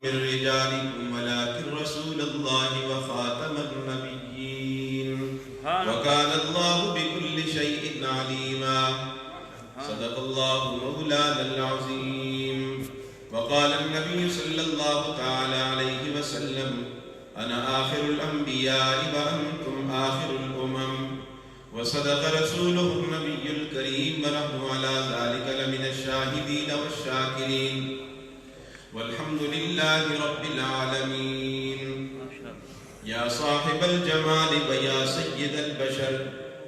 من رجالكم ولكن رسول الله وخاتم النبيين وكان الله بكل شيء عليما. صدق الله مولانا العظيم. وقال النبي صلى الله تعالى عليه وسلم: أنا آخر الأنبياء وأنتم آخر الأمم. وصدق رسوله النبي الكريم ونحن على ذلك لمن الشاهدين والشاكرين والحمد لله رب العالمين. يا صاحب الجمال ويا سيد البشر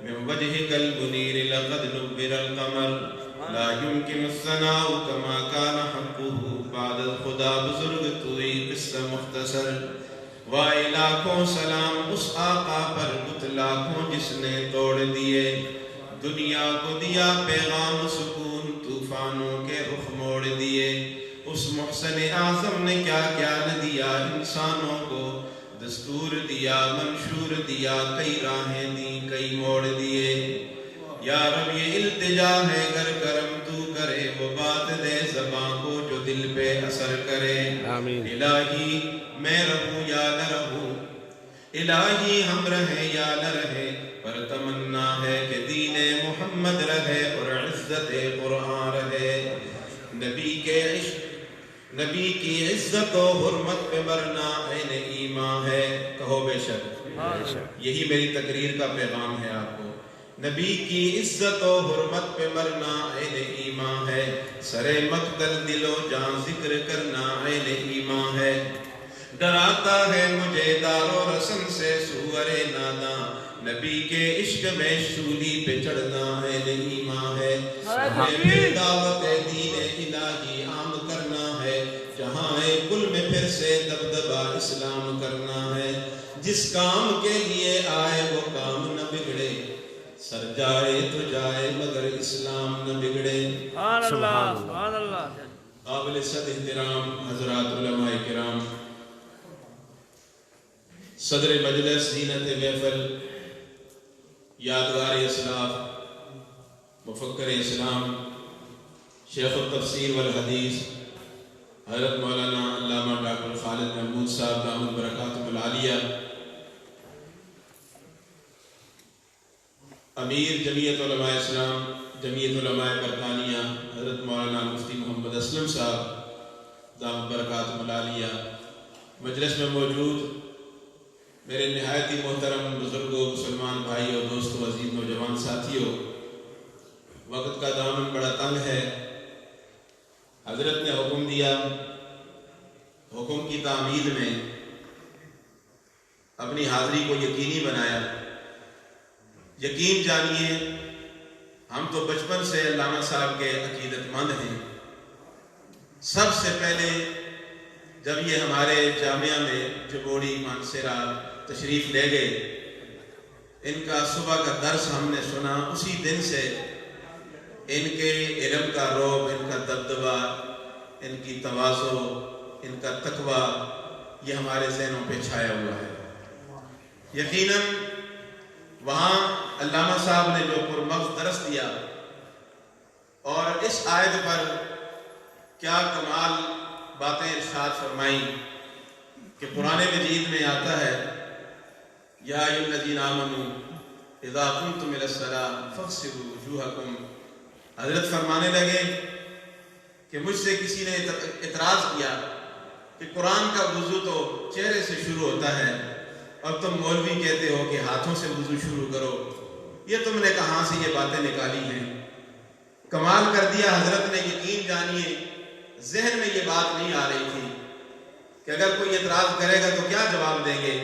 من وجهك المنير لقد نبر القمر. لا يمكن الثناء كما كان حقه بعد الخدا بزرگ توئی قصہ مختصر. وائے لاکھوں سلام اس آقا پر لاکھوں جس نے توڑ دیے دنیا کو دیا پیغام سکون طوفانوں کے رخ موڑ دیے. اس محسن اعظم نے کیا کیا نہ دیا انسانوں کو دستور دیا منشور دیا کئی راہیں دی کئی موڑ دیے. یا رب یہ التجا ہے گر کرم تو کرے وہ بات دے زباں کو جو دل پہ اثر کرے. آمین. الہی میں رہوں یا نہ رہوں الہی ہم رہیں یا نہ رہیں پر تمنا ہے کہ دین محمد رہے اور عزت قرآن رہے. نبی کے عشق نبی کی عزت و حرمت پہ مرنا عین ایمان ہے. کہو بے شک. یہی میری تقریر کا پیغام ہے آپ کو. نبی کی عزت و حرمت پہ مرنا عین ایمان ہے. سر مقتل دل و جان ذکر کرنا عین ایمان ہے. ڈراتا ہے مجھے دار و رسم سے سور ناداں نبی کے عشق میں شولی پہ چڑھنا عین ایمان ہے. ہمیں دعوت دین الہی عام کرنا ہے جہاں کل میں پھر سے دبدبہ اسلام کرنا ہے. جس کام کے لیے آئے وہ کام نہ بگڑے سر جائے تو جائے مگر اسلام نہ بگڑے. سبحان اللہ. قابل صد احترام حضرات علماء کرام صدر مجلس زینت محفل یادگار اسلاف مفکر اسلام شیخ التفسیر والحدیث حضرت مولانا علامہ ڈاکٹر خالد محمود صاحب دامت برکاتہ العالیہ امیر جمعیت علماء اسلام جمعیت علماء برطانیہ حضرت مولانا مفتی محمد اسلم صاحب دامت برکاتہ العالیہ مجلس میں موجود میرے نہایت ہی محترم بزرگوں مسلمان بھائیوں دوستوں عزیز نوجوان ساتھیوں. وقت کا دامن بڑا تنگ ہے. حضرت نے حکم دیا حکم کی تعمیل میں اپنی حاضری کو یقینی بنایا. یقین جانیے ہم تو بچپن سے علامہ صاحب کے عقیدت مند ہیں. سب سے پہلے جب یہ ہمارے جامعہ میں جبوڑی مانسرا تشریف لے گئے ان کا صبح کا درس ہم نے سنا. اسی دن سے ان کے علم کا رعب ان کا دبدبہ ان کی تواضع ان کا تقوی یہ ہمارے ذہنوں پہ چھایا ہوا ہے. یقیناً وہاں علامہ صاحب نے جو پرمغز درس دیا اور اس آیت پر کیا کمال باتیں ارشاد فرمائیں کہ قرآن مجید میں آتا ہے یا ایھا الذین آمنوا اذا قمتم الی الصلاۃ فاغسلوا وجوہکم. حضرت فرمانے لگے کہ مجھ سے کسی نے اعتراض کیا کہ قرآن کا وضو تو چہرے سے شروع ہوتا ہے اور تم مولوی کہتے ہو کہ ہاتھوں سے وضو شروع کرو. یہ تم نے کہاں سے یہ باتیں نکالی ہیں؟ کمال کر دیا حضرت نے. یقین جانیے ذہن میں یہ بات نہیں آ رہی تھی کہ اگر کوئی اعتراض کرے گا تو کیا جواب دیں گے.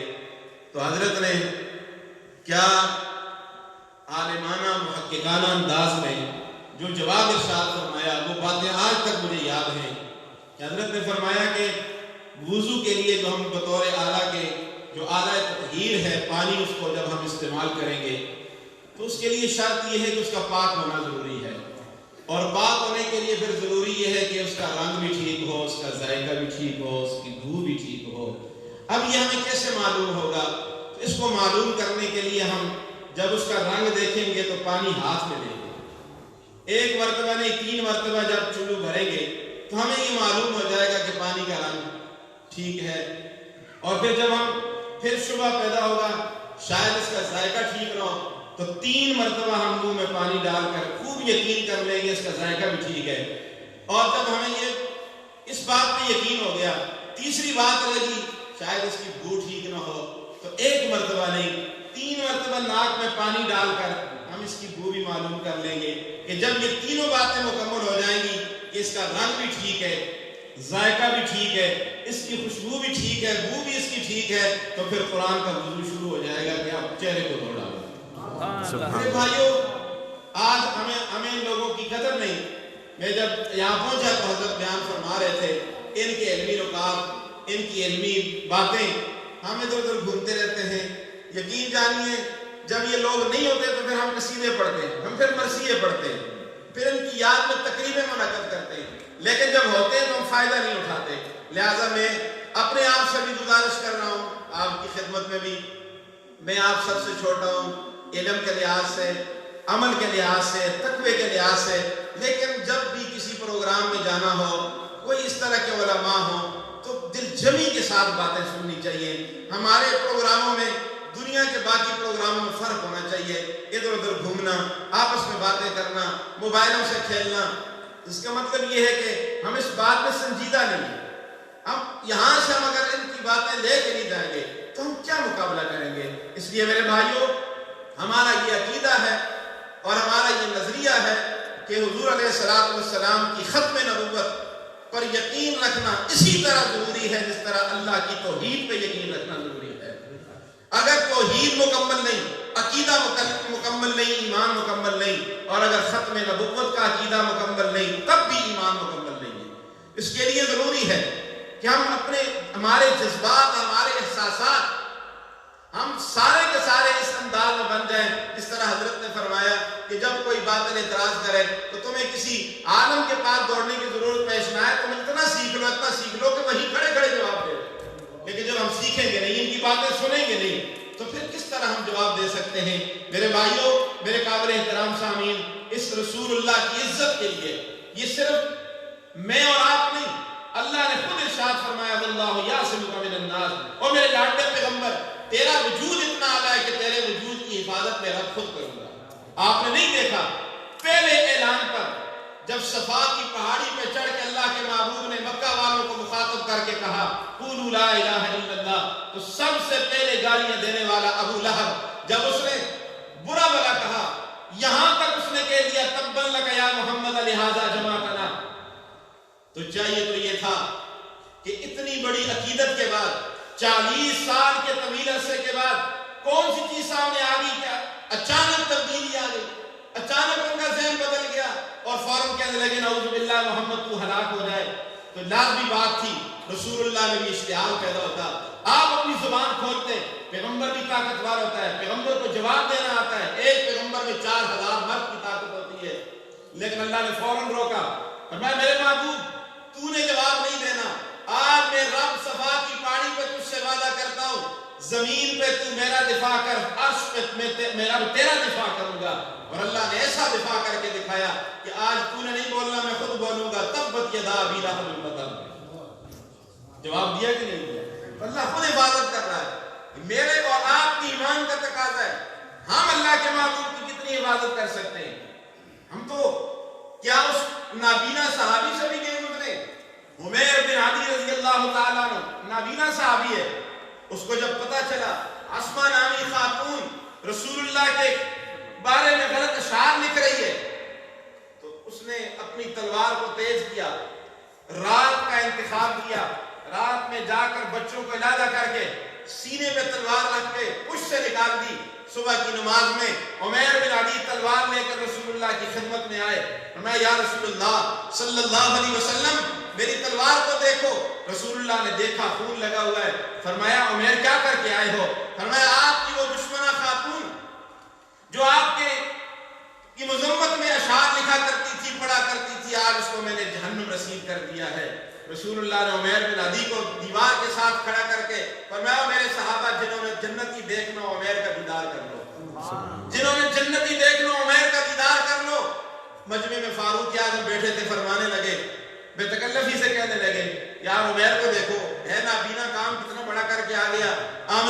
تو حضرت نے کیا عالمانہ محققانہ انداز میں جو جواب ارشاد فرمایا وہ باتیں آج تک مجھے یاد ہیں. کہ حضرت نے فرمایا کہ وضو کے لیے جو ہم بطور آلہ کے جو آلہ تطہیر ہے پانی اس کو جب ہم استعمال کریں گے تو اس کے لیے شرط یہ ہے کہ اس کا پاک ہونا ضروری ہے. اور پاک ہونے کے لیے پھر ضروری یہ ہے کہ اس کا رنگ بھی ٹھیک ہو اس کا ذائقہ بھی ٹھیک ہو اس کی بو بھی ٹھیک ہو. اب یہ ہمیں کیسے معلوم ہوگا؟ تو اس کو معلوم کرنے کے لیے ہم جب اس کا رنگ دیکھیں گے تو پانی ہاتھ میں لیں گے. ایک مرتبہ نہیں 3 مرتبہ جب چلو بھریں گے تو ہمیں یہ معلوم ہو جائے گا کہ پانی کا رنگ ٹھیک ہے، اور پھر جب ہم پھر شبہ پیدا ہوگا شاید اس کا ذائقہ ٹھیک نہ ہو، تو 3 مرتبہ ہم منہ میں پانی ڈال کر خوب یقین کر لیں گے اس کا ذائقہ بھی ٹھیک ہے، اور جب ہمیں یہ اس بات پہ یقین ہو گیا، تیسری بات لگی شاید اس کی بو ٹھیک نہ ہو، تو 1 مرتبہ نہیں 3 مرتبہ ناک میں پانی ڈال کر ہم اس کی بو بھی معلوم کر لیں گے کہ جب یہ تینوں باتیں مکمل ہو جائیں گی کہ اس کا رنگ بھی ٹھیک ہے، ذائقہ بھی ٹھیک ہے، اس کی خوشبو بھی ٹھیک ہے، بو بھی اس کی ٹھیک ہے، تو پھر قرآن کا وضو شروع ہو جائے گا کہ آپ چہرے کو دھو ڈالو۔ میرے بھائیو، آج ہمیں ان لوگوں کی قدر نہیں۔ میں جب یہاں پہنچا تو حضرت بیان فرما رہے تھے ان کے علمی نکات، ان کی علمی باتیں، ہم ادھر ادھر گھومتے رہتے ہیں۔ یقین جانیے جب یہ لوگ نہیں ہوتے تو پھر ہم قصیدے پڑھتے ہیں، ہم پھر مرثیے پڑھتے ہیں، پھر ان کی یاد میں تقریبیں منعقد کرتے ہیں، لیکن جب ہوتے ہیں تو ہم فائدہ نہیں اٹھاتے۔ لہٰذا میں اپنے آپ سے بھی گزارش کر رہا ہوں، آپ کی خدمت میں بھی، میں آپ سب سے چھوٹا ہوں علم کے لحاظ سے، عمل کے لحاظ سے، تقوی کے لحاظ سے، لیکن جب بھی کسی پروگرام میں جانا ہو، کوئی اس طرح کے علماء ہوں تو دل جمی کے ساتھ باتیں سننی چاہیے۔ ہمارے پروگراموں میں دنیا کے باقی پروگراموں میں فرق ہونا چاہیے۔ ادھر ادھر گھومنا، آپس میں باتیں کرنا، موبائلوں سے کھیلنا، اس کا مطلب یہ ہے کہ ہم اس بات میں سنجیدہ نہیں ہیں۔ ہم یہاں سے ہم اگر ان کی باتیں لے کے نہیں جائیں گے تو ہم کیا مقابلہ کریں گے؟ اس لیے میرے بھائیوں، ہمارا یہ عقیدہ ہے اور ہمارا یہ نظریہ ہے کہ حضور علیہ السلام کی ختم نبوت پر یقین رکھنا اسی طرح ضروری ہے جس طرح اللہ کی توحید پہ یقین رکھنا ضروری ہے۔ اگر توحید مکمل نہیں، عقیدہ مکمل نہیں، ایمان مکمل نہیں، اور اگر ختم نبوت کا عقیدہ مکمل نہیں تب بھی ایمان مکمل نہیں ہے۔ اس کے لیے ضروری ہے کہ ہم ہمارے جذبات، ہمارے احساسات، ہم سارے کے سارے اس انداز میں بن جائیں جس طرح حضرت نے فرمایا کہ جب کوئی بات اعتراض کرے تو تمہیں کسی عالم کے پاس دوڑنے کی ضرورت پیش نہ آئے، تم اتنا سیکھ لو کہ وہیں کھڑے کھڑے جواب دے۔ لیکن جب ہم سیکھیں گے نہیں، ان کی باتیں سنیں گے نہیں، تو پھر کس طرح ہم جواب دے سکتے ہیں؟ میرے بھائیوں، میرے قابل احترام سامعین، اس رسول اللہ کی عزت کے لیے یہ صرف میں اور آپ نہیں، اللہ نے خود ارشاد فرمایا واللہ یعصمک من الناس، اور میرے لاڈلے پیغمبر تیرا وجود اتنا اعلیٰ ہے کہ تیرے وجود کی حفاظت میں رب خود کروں گا۔ آپ نے نہیں دیکھا پہلے اعلان پر جب صفا کی پہاڑی پہ چڑھ کے اللہ کے محبوب نے مکہ والوں کو مخاطب کر کے کہا قولوا لا الہ الا اللہ، تو سب سے پہلے گالیاں دینے والا ابو لہب، جب اس نے برا بلا کہا، یہاں تک اس نے کہہ دیا تبا لک یا محمد لہذا جمعتنا، تو چاہیے تو یہ تھا کہ اتنی بڑی عقیدت کے بعد 40 سال کے طویل عرصے کے بعد کون سی چیز سامنے آ گئی؟ کیا اچانک تبدیلی آ گئی؟ اچانک ان کا ذہن بدل گیا اور فوراً کہنے لگے نعوذ باللہ محمد تو ہلاک ہو جائے۔ تو لازمی بات تھی رسول اللہ میں بھی اشتعال پیدا ہوتا۔ آپ اپنی زبان کھولتے، پیغمبر بھی طاقتور ہوتا ہے، پیغمبر کو جواب دینا آتا ہے، ایک پیغمبر میں 4000 مرد کی طاقت ہوتی ہے، لیکن اللہ نے فوراً روکا، فرمایا میرے محبوب تو نے جواب نہیں دینا، آج میں رب صفا کی پہاڑی پہ تجھ سے وعدہ کرتا ہوں، زمین پہ تو میرا دفاع کر، عرش پہ میرا تیرا دفاع کروں گا۔ اور اللہ نے ایسا دفاع کر کے دکھایا کہ آج تو نے نہیں بولنا، میں خود بولوں گا، تبت یدا ابی لہب وتب۔ جواب دیا کہ نہیں دیا؟ اللہ خود حفاظت کر رہا ہے۔ میرے اور آپ کی ایمان کا تقاضا ہے، ہم اللہ کے محبوب کی کتنی حفاظت کر سکتے ہیں؟ ہم تو کیا اس نابینا صحابی سے بھی نہیں گزرے؟ عمیر بن عدی رضی اللہ تعالیٰ عنہ نابینا صحابی ہے، اس کو جب پتا چلا اسماء نامی خاتون رسول اللہ کے بارے میں غلط اشعار لکھ رہی ہے، تو اس نے اپنی تلوار کو تیز کیا، رات کا انتخاب کیا، رات میں جا کر بچوں کو علیحدہ کر کے سینے پہ تلوار رکھ کے پشت سے نکال دی۔ صبح کی نماز میں عمیر بن عدی تلوار لے کر رسول اللہ کی خدمت میں آئے، فرمایا یا رسول اللہ صلی اللہ علیہ وسلم میری تلوار کو دیکھو۔ رسول اللہ نے دیکھا خون لگا ہوا ہے، فرمایا عمیر کیا کر کے آئے ہو؟ فرمایا آپ کی وہ دشمنہ خاتون جو آپ کی مذمت میں اشعار لکھا کرتی تھی، پڑھا کرتی تھی، آج اس کو میں نے جہنم رسید کر دیا ہے۔ رسول اللہ نے عمیر بن عدی کو دیوار کے ساتھ کھڑا کر کے فرمایا میرے صحابہ جنہوں نے جنتی دیکھنا عمیر کا دیدار کر لو، جنہوں نے جنتی دیکھنا عمیر کا دیدار کر لو۔ مجمع میں فاروق اعظم بیٹھے تھے، فرمانے لگے، بے تکلفی سے کہنے لگے یار عمیر کو دیکھو، ہے نابینا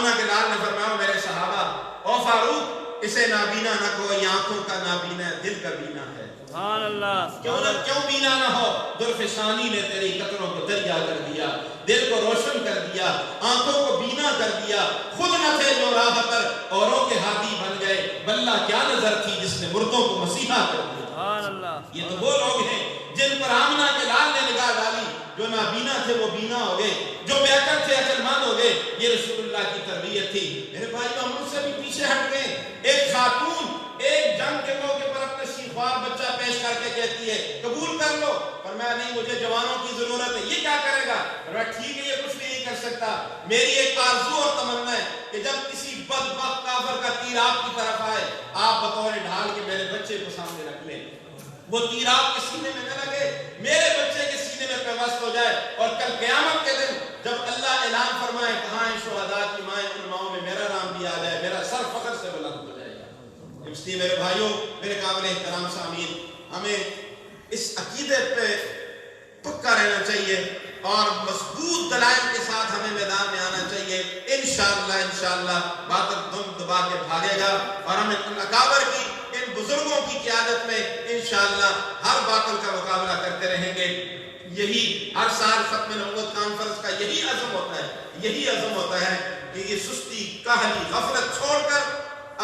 آمنہ کے لال نے فرمایا میرے صحابہ او فاروق اسے نابینا نہ کہو، یہ آنکھوں کا نابینا ہے، دل کا بینا ہے۔ سبحان اللہ۔ کیوں بینا نہ ہو؟ درفشانی نے تیری قطروں کو دریا کر دیا، دل کو روشن کر دیا، آنکھوں کو بینا کر دیا، خود نہ تھے جو راہ پر اوروں کے ہادی بن گئے، بلّہ کیا نظر تھی جس نے مردوں کو مسیحا کر دیا۔ سبحان اللہ۔ یہ تو وہ لوگ ہیں جن پر آمنہ کے لال نے نگاہ ڈالی، جو نابینا تھے وہ بینا ہو گئے، جو بے عقل تھے عقل مند ہو گئے۔ یہ رسول اللہ کی تربیت تھی۔ میرے بھائی ہم ان سے بھی پیچھے ہٹ گئے۔ ایک خاتون ایک جنگ کے موقع پر اپنے سیخوار بچہ پیش کر کے کہتی ہے قبول کر لو، فرمایا نہیں مجھے جوانوں کی ضرورت ہے۔ یہ کیا کرے گا؟ فرمایا ٹھیک ہے یہ کچھ بھی نہیں کر سکتا، میری ایک آرزو اور تمنا ہے کہ جب کسی بدبخت کافر کا تیر آپ کی طرف آئے آپ بطور ڈھال کے میرے بچے کو سامنے رکھ لیں، وہ تیر آپ کے سینے میں نہ لگے، میرے بچے کے سینے میں پیوست ہو جائے، اور کل قیامت کے دن جب اللہ اعلان فرمائے کہاں ہیں شہداء کی مائیں، ان ماؤں میں میرا نام بھی آ جائے، میرا سر فخر سے بلند ہو جائے گا۔ اس لیے میرے بھائیوں، میرے قابل احترام سامعین، ہمیں اس عقیدے پہ پکا رہنا چاہیے اور مضبوط دلائل کے ساتھ ہمیں میدان میں آنا چاہیے۔ انشاءاللہ باطل دم دبا کے بھاگے گا، اور ہمیں ان اکابر کی ان بزرگوں کی قیادت میں انشاءاللہ ہر باطل کا مقابلہ کرتے رہیں گے۔ یہی ہر سال ختم نبوت کانفرنس کا یہی عزم ہوتا ہے کہ یہ سستی کاہلی غفلت چھوڑ کر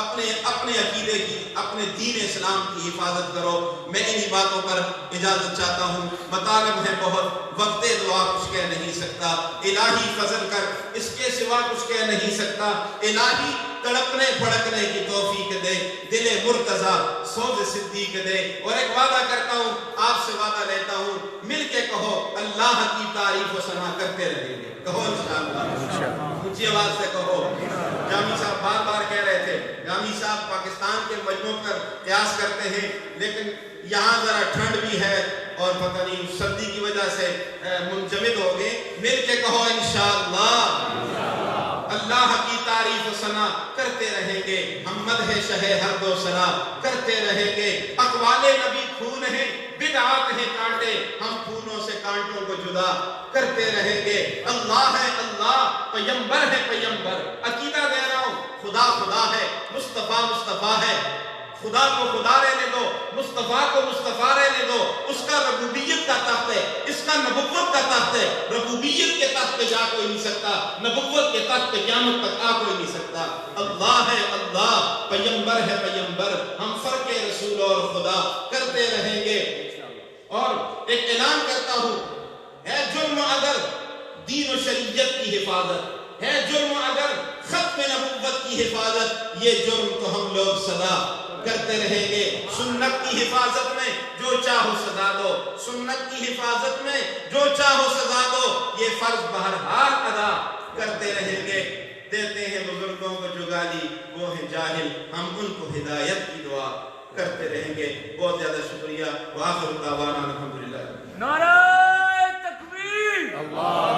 اپنے عقیدے کی، اپنے دین اسلام کی حفاظت کرو۔ میں انہی باتوں پر اجازت چاہتا ہوں، مطالب ہیں بہت، وقت دعا کچھ کہہ نہیں سکتا، الہی فضل کر اس کے سوا کچھ کہہ نہیں سکتا، الہی تڑپنے پھڑکنے کی توفیق دے، دل مرتضیٰ سوز صدیق دے۔ اور ایک وعدہ کرتا ہوں، آپ سے وعدہ لیتا ہوں، مل کے کہو اللہ کی تعریف و ثنا کرتے رہیں گے، کہو انشاءاللہ، اونچی آواز سے کہو۔ جامی صاحب بار بار کہہ رہے تھے، جامی صاحب پاکستان کے مجموع پر قیاس کرتے ہیں، لیکن یہاں ذرا ٹھنڈ بھی ہے اور پتہ نہیں سردی کی وجہ سے منجمد ہو گئے۔ مل کے کہو انشاءاللہ اللہ کی تعریف و ثنا کرتے رہیں گے، ہم مدح شہ ہر دو ثنا کرتے رہیں گے۔ اقوال نبی خون ہیں، بدعات ہیں کانٹے، ہم خونوں سے کانٹوں کو جدا کرتے رہیں گے۔ اللہ ہے اللہ، پیمبر ہے پیمبر، عقیدہ دے رہا ہوں، خدا خدا ہے، مصطفیٰ مصطفیٰ ہے، خدا کو خدا رہنے دو، مصطفیٰ کو مصطفیٰ رہنے دو۔ اس کا ربوبیت کا تخت ہے، اس کا نبوت کا تخت ہے۔ ربوبیت کے تخت پہ جا کوئی نہیں سکتا، نبوت کے تخت پہ قیامت تک آ کوئی نہیں سکتا۔ اللہ ہے اللہ، پیمبر ہے پیمبر، ہم فرق رسول اور خدا کرتے رہیں گے۔ اور ایک اعلان کرتا ہوں، ہے جرم اگر دین و شریعت کی حفاظت، ہے جرم اگر ختم نبوت کی حفاظت، یہ جرم تو ہم لوگ صدا کرتے رہیں گے۔ سنت کی حفاظت میں جو چاہو سزا دو، سنت کی حفاظت میں جو چاہو سزا دو، یہ فرض بہرحال ادا کرتے رہیں گے۔ دیتے ہیں بزرگوں کو جو گالی وہ ہیں جاہل، ہم ان کو ہدایت کی دعا کرتے رہیں گے۔ بہت زیادہ شکریہ۔ وآخر دعوانا الحمدللہ۔ نعرہ تکبیر، اللہ